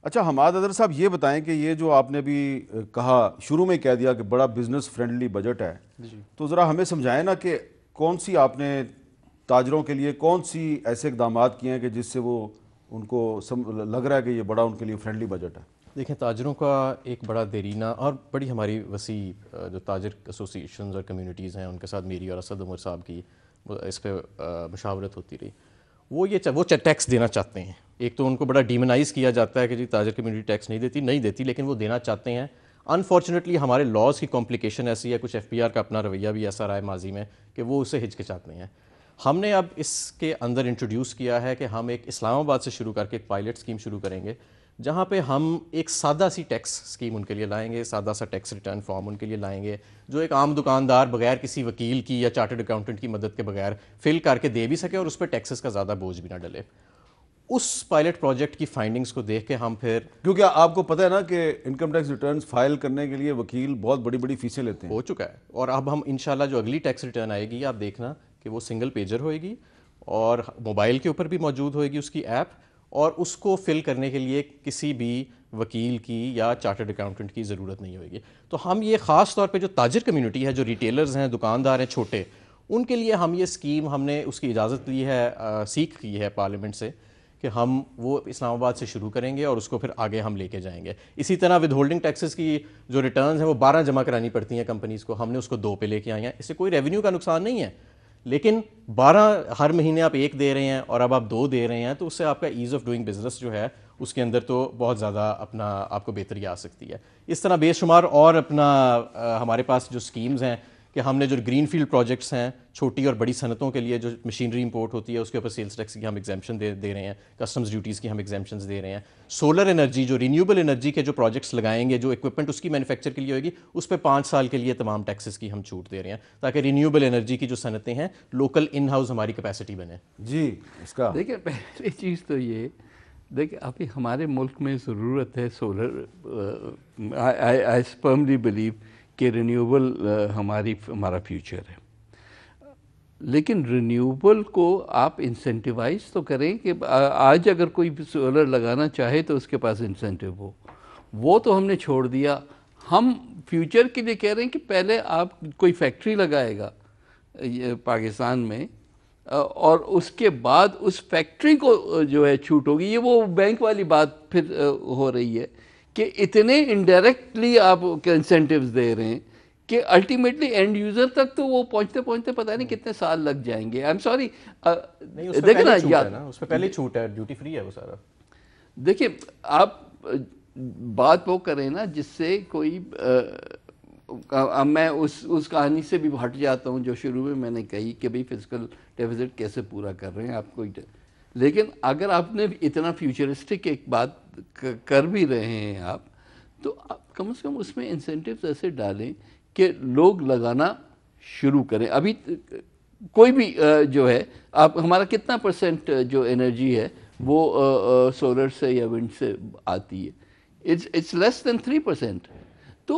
अच्छा हमाद अदर साहब, ये बताएं कि ये जो आपने अभी कहा, शुरू में कह दिया कि बड़ा बिजनेस फ्रेंडली बजट है, जी। तो ज़रा हमें समझाएं ना कि कौन सी आपने ताजरों के लिए कौन सी ऐसे इकदाम किए हैं कि जिससे वो उनको लग रहा है कि ये बड़ा उनके लिए फ्रेंडली बजट है। देखें, ताजरों का एक बड़ा देरीना और बड़ी हमारी वसी जो ताजर एसोसिएशन और कम्युनिटीज़ हैं, उनके साथ मेरी और असद उमर साहब की इस पर मुशावरत होती रही। वो टैक्स देना चाहते हैं। एक तो उनको बड़ा डीमनाइज़ किया जाता है कि जी ताजर कम्युनिटी टैक्स नहीं देती, लेकिन वो देना चाहते हैं। अनफॉर्चुनेटली हमारे लॉज की कॉम्प्लिकेशन ऐसी है, कुछ FPR का अपना रवैया भी ऐसा रहा है माजी में कि वो उसे हिचकिचाते हैं। हमने अब इसके अंदर इंट्रोड्यूस किया है कि हम एक इस्लामाबाद से शुरू करके एक पायलट स्कीम शुरू करेंगे, जहाँ पे हम एक सादा सी टैक्स स्कीम उनके लिए लाएंगे, सादा सा टैक्स रिटर्न फॉर्म उनके लिए लाएंगे, जो एक आम दुकानदार बगैर किसी वकील की या चार्टर्ड अकाउंटेंट की मदद के बगैर फिल करके दे भी सके और उस पर टैक्सेस का ज़्यादा बोझ भी ना डले। उस पायलट प्रोजेक्ट की फाइंडिंग्स को देख के हम फिर, क्योंकि आपको पता है ना कि इनकम टैक्स रिटर्न्स फाइल करने के लिए वकील बहुत बड़ी बड़ी फीसें लेते हैं। हो चुका है और अब हम इंशाल्लाह जो अगली टैक्स रिटर्न आएगी, आप देखना कि वो सिंगल पेजर होएगी और मोबाइल के ऊपर भी मौजूद होएगी उसकी ऐप, और उसको फिल करने के लिए किसी भी वकील की या चार्टर्ड अकाउंटेंट की ज़रूरत नहीं होएगी। तो हम ये ख़ास तौर पे जो ताजिर कम्युनिटी है, जो रिटेलर्स हैं, दुकानदार हैं छोटे, उनके लिए हम ये स्कीम, हमने उसकी इजाज़त ली है, सीख की है पार्लियामेंट से कि हम वो इस्लामाबाद से शुरू करेंगे और उसको फिर आगे हम लेके जाएंगे। इसी तरह विद होल्डिंग टैक्सेस की जो रिटर्न्स हैं वो 12 जमा करानी पड़ती हैं कंपनीज़ को, हमने उसको 2 पे लेके आए हैं। इससे कोई रेवेन्यू का नुकसान नहीं है, लेकिन 12 हर महीने आप 1 दे रहे हैं और अब आप 2 दे रहे हैं, तो उससे आपका ईज़ ऑफ डूइंग बिजनेस जो है उसके अंदर तो बहुत ज़्यादा अपना आपको बेहतरी आ सकती है। इस तरह बेशुमार और अपना हमारे पास जो स्कीम्स हैं कि हमने जो ग्रीन फील्ड प्रोजेक्ट्स हैं, छोटी और बड़ी सनतों के लिए जो मशीनरी इंपोर्ट होती है उसके ऊपर सेल्स टैक्स की हम एग्जाम्पशन दे रहे हैं, कस्टम्स ड्यूटीज़ की हम एग्जाम्पशंस दे रहे हैं। सोलर एनर्जी, जो रीन्यूएबल एनर्जी के जो प्रोजेक्ट्स लगाएंगे, जो इक्विपमेंट उसकी मैन्युफैक्चर के लिए होगी, उस पर 5 साल के लिए तमाम टैक्सेस की हम छूट दे रहे हैं, ताकि रीन्यूएबल एनर्जी की जो सनतें हैं लोकल इन हाउस हमारी कैपेसिटी बने। जी, इसका देखिए पहली चीज़ तो ये, देखिए अभी हमारे मुल्क में ज़रूरत है सोलर। आई फर्मली बिलीव कि रिन्यूएबल हमारा फ्यूचर है, लेकिन रिन्यूएबल को आप इंसेंटिवाइज तो करें कि आज अगर कोई सोलर लगाना चाहे तो उसके पास इंसेंटिव हो। वो तो हमने छोड़ दिया। हम फ्यूचर के लिए कह रहे हैं कि पहले आप कोई फैक्ट्री लगाएगा पाकिस्तान में, और उसके बाद उस फैक्ट्री को जो है छूट होगी। ये वो बैंक वाली बात फिर हो रही है कि इतने इनडायरेक्टली आप इंसेंटिव्स दे रहे हैं कि अल्टीमेटली एंड यूजर तक तो वो पहुंचते पहुंचते पता नहीं कितने साल लग जाएंगे। आई एम सॉरी, देखिए ना, उस पर पहले छूट है, ड्यूटी फ्री है वो सारा। देखिए आप बात वो करें ना जिससे कोई अब मैं उस कहानी से भी हट जाता हूँ जो शुरू में मैंने कही कि भाई फिजिकल डेफिसिट कैसे पूरा कर रहे हैं आप कोई, लेकिन अगर आपने इतना फ्यूचरिस्टिक एक बात कर भी रहे हैं आप, तो आप कम से कम उसमें इंसेंटिव्स ऐसे डालें कि लोग लगाना शुरू करें। अभी कोई भी जो है, आप हमारा कितना % जो एनर्जी है वो सोलर से या विंड से आती है, इट्स लेस देन 3%। तो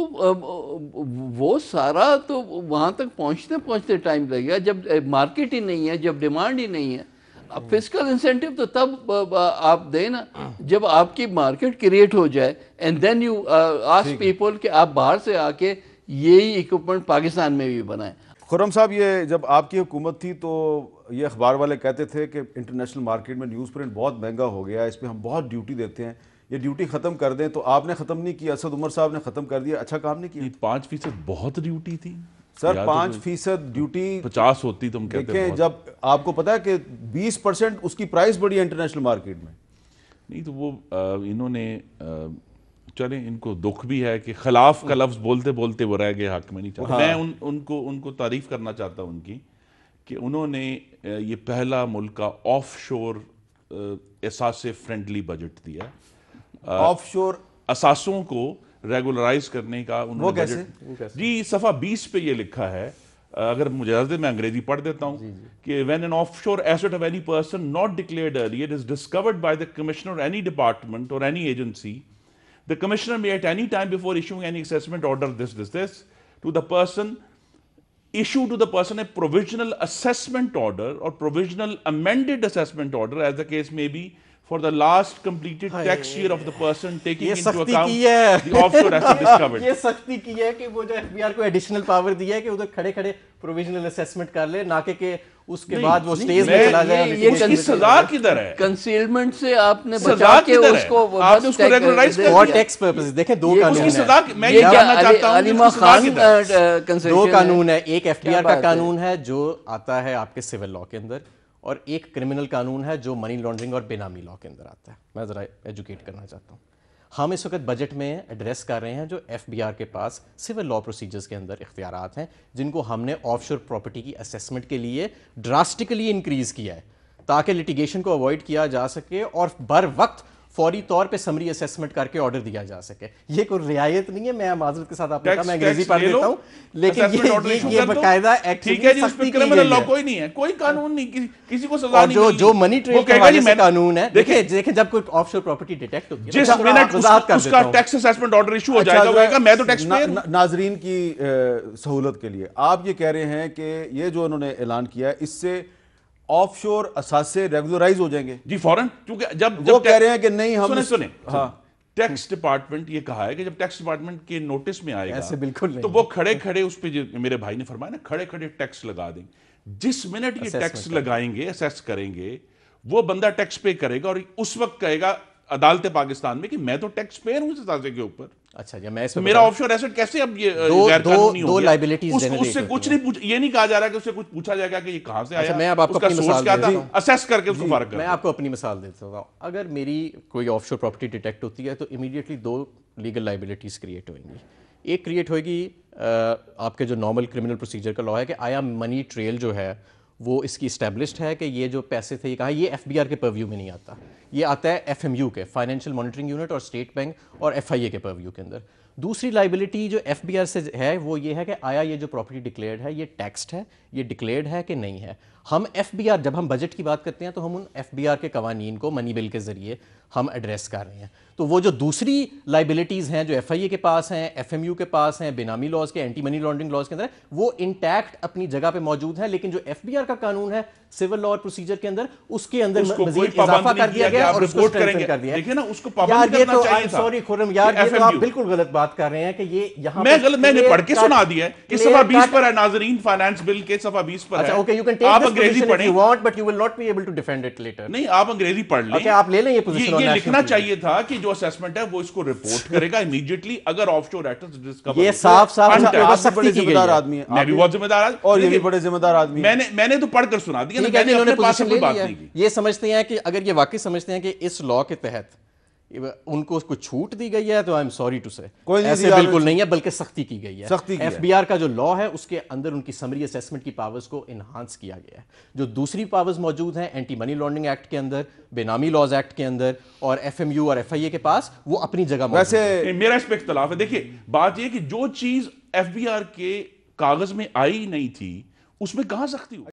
वो सारा तो वहाँ तक पहुँचते पहुँचते टाइम लगेगा जब मार्केट ही नहीं है, जब डिमांड ही नहीं है। अब फिजिकल इंसेंटिव तो तब आप दें ना जब आपकी मार्केट क्रिएट हो जाए, and then you ask people कि आप बाहर से आके यही इक्विपमेंट पाकिस्तान में भी बनाएं। खुर्रम साहब, ये जब आपकी हुकूमत थी तो ये अखबार वाले कहते थे कि इंटरनेशनल मार्केट में न्यूज़ प्रिंट बहुत महंगा हो गया है, इस पर हम बहुत ड्यूटी देते हैं, ये ड्यूटी ख़त्म कर दें। तो आपने ख़त्म नहीं किया, असद उमर साहब ने ख़त्म कर दिया। अच्छा काम नहीं किया। 5% बहुत ड्यूटी थी सर, 5% ड्यूटी 50 होती, तुम कहते देखें, जब आपको पता है कि 20% उसकी प्राइस बढ़ी है इंटरनेशनल मार्केट में। नहीं तो वो इन्होंने चले, इनको दुख भी है कि खिलाफ का लफ्ज बोलते बोलते वो रह गए, हक में नहीं चाहता। मैं उनको तारीफ करना चाहता हूँ उनकी कि उन्होंने ये पहला मुल्क का ऑफ शोर एहसास फ्रेंडली बजट दिया। ऑफ शोर असासों को रेगुलराइज करने का उन्होंने वो कैसे? जी, सफ़ा 20 पे ये लिखा है, अगर मुझे मैं अंग्रेजी पढ़ देता हूँ कि when an offshore asset of any person not declared earlier is discovered by the commissioner any department और any agency, the commissioner may at any time before issuing any assessment order this to the person issue to the person a provisional assessment order or provisional amended assessment order as the case may be for the last completed tax year of the person taking ये into सख्ती account की है the offshore asset discovered. ये सख्ती की है कि वो जो एफबीआर को एडिशनल पावर दिया है कि उधर खड़े खड़े प्रोविजनल असेसमेंट कर ले, ना कि उसके बाद वो स्टेज में चला जाए। ये उसकी सजा किधर है? कंसीलमेंट से आपने सजा बचा के किधर है? उसको आपने उसको regularize कर फॉर दिया। टैक्स पर्पसेस देखें दो ये कानून उसकी है, सजा मैं ये जानना चाहता हूं कि अलीमा उसकी सजा खान किधर है? कंसेशन दो कानून है, एक एफबीआर क्या का बात है? कानून है जो आता है आपके सिविल लॉ के अंदर, और एक क्रिमिनल कानून है जो मनी लॉन्ड्रिंग और बेनामी लॉ के अंदर आता है। मैं जरा एजुकेट करना चाहता हूँ। हम इस वक्त बजट में एड्रेस कर रहे हैं जो एफबीआर के पास सिविल लॉ प्रोसीजर्स के अंदर इख्तियारात हैं, जिनको हमने ऑफशोर प्रॉपर्टी की असेसमेंट के लिए ड्रास्टिकली इंक्रीज किया है ताकि लिटिगेशन को अवॉइड किया जा सके और बर वक्त फौरी तौर पे समरी असेसमेंट करके ऑर्डर दिया जा सके। ये कोई रियायत नहीं है, मैं माजरत के साथ आपने कहा मैं अंग्रेजी पढ़ लेता हूं, लेकिन ये बकायदा ठीक है जी, उस पे क्रिमिनल लॉ कोई नहीं है, कोई कानून नहीं, किसी को सजा नहीं मिलेगी। जो मनी ट्रेल के हवाले से कानून है, देखिए जब कोई ऑफशोर प्रॉपर्टी डिटेक्ट होती है जिस मिनट उसका टैक्स असेसमेंट ऑर्डर इशू हो जाएगा, वो कहेगा मैं तो टैक्स पेयर हूं। नाजरीन की सहूलत के लिए आप ये कह रहे हैं कि ये जो उन्होंने ऐलान किया है इससे ऑफशोर असासे रेगुलराइज हो जाएंगे जी फौरन, क्योंकि जब वो कह रहे हैं कि नहीं हम सुने हाँ टैक्स डिपार्टमेंट ये कहा है कि जब टैक्स डिपार्टमेंट के नोटिस में आएगा ऐसे बिल्कुल नहीं, तो वो खड़े खड़े उस पे जो मेरे भाई ने फरमाया ना, खड़े खड़े टैक्स लगा देंगे। जिस मिनट ये टैक्स लगाएंगे, असेस करेंगे, वो बंदा टैक्स पे करेगा और उस वक्त कहेगा अदालत पाकिस्तान में कि मैं तो टैक्स पेयर हूं इस असासे के ऊपर। अच्छा जी, मैं तो मेरा ऑफशोर एसेट कैसे अब ये गैर कानूनी हो गया? लायबिलिटीज उससे कुछ नहीं पूछ, ये नहीं कहा जा रहा कि उससे कुछ पूछा जाएगा कि ये कहां से आया, मैं अब आपको उसका अपनी सोर्स मिसाल क्या देता था, हूं। असेस करके उसको फर्क कर। मैं आपको अपनी मिसाल देता हूँ। अगर मेरी कोई ऑफशोर प्रॉपर्टी डिटेक्ट होती है तो इमीडिएटली दो लीगल लायबिलिटीज क्रिएट होंगी। एक क्रिएट होगी आपके जो नॉर्मल क्रिमिनल प्रोसीजर का लॉ है कि आया मनी ट्रेल जो है वो इसकी इस्टेब्लिश्ड है कि ये जो पैसे थे ये कहा, ये एफबीआर के परव्यू में नहीं आता, ये आता है एफएमयू के, फाइनेंशियल मॉनिटरिंग यूनिट और स्टेट बैंक और एफआईए के परव्यू के अंदर। दूसरी लाइबिलिटी जो एफबीआर से है वो ये है कि आया ये जो प्रॉपर्टी डिक्लेयर्ड है ये टैक्स्ड है, ये डिक्लेयर्ड है कि नहीं है। हम एफबीआर, जब हम बजट की बात करते हैं तो हम उन एफबीआर के कवानीन को मनी बिल के जरिए हम एड्रेस कर रहे हैं। तो वो जो दूसरी लाइबिलिटीज़ हैं जो एफआईए के पास हैं, एफएमयू के पास हैं, बेनामी लॉज के, एंटी मनी लॉन्ड्रिंग लॉज के अंदर, वो इंटैक्ट अपनी जगह पे मौजूद है। लेकिन जो एफबीआर का कानून है सिविल लॉ और प्रोसीजर के अंदर, उसके अंदर मजीद इजाफा कर दिया गया और उसको स्ट्रेंथन कर दिया। देखिए ना, उसको पाबंद करना चाहिए था। सॉरी खुर्रम यार, ये तो आप बिल्कुल गलत बात कर रहे हैं कि ये यहाँ मैं गलत, मैंने पढ़ के सुना दिया है कि सफा 20 पर है नाजरीन, फाइनेंस बिल के सफा 20 पर है। अच्छा ओके, यू कैन टेक आप दिस अंग्रेजी पोजीशन इफ पढ़ें, you want but you will not be able to defend it later. नहीं आप अंग्रेजी पढ़ लें। ओके, आप ले लें ये पोजीशन। ये लिखना चाहिए था कि जो असेसमेंट है वो इसको रिपोर्ट करेगा इमीडिएटली अगर ऑफशोर एसेट्स डिस्कवर। ये साफ साफ आप बड़े जिम्मेदार आदमी हैं, मैं भी बहुत जिम्मेदार आदमी और ये भी बड़े जिम्मेदार आदमी हैं। मैंने तो पढ़कर सुना दिया, ठीक है, मैंने इन्होंने अपने पास से पोजीशन कोई ले बात लिया नहीं है। की। ये समझते हैं कि अगर ये वाकई समझते हैं कि इस लॉ के तहत उनको कुछ छूट दी गई है तो आई एम सॉरी टू से, ऐसे बिल्कुल नहीं है, बल्कि सख्ती की गई है। सख्ती की है। एफबीआर का जो लॉ है उसके अंदर उनकी समरी असेसमेंट की पावर्स को इन्हांस किया गया है। जो दूसरी पावर्स मौजूद हैं एंटी मनी लॉन्ड्रिंग एक्ट के अंदर, बेनामी लॉज एक्ट के अंदर और एफएमयू और एफआईए के पास, वो अपनी जगह मौजूद वैसे है। मेरा इस पे इख्तलाफ है। देखिए बात यह कि जो चीज एफबीआर के कागज में आई नहीं थी उसमें कहां सख्ती हुई।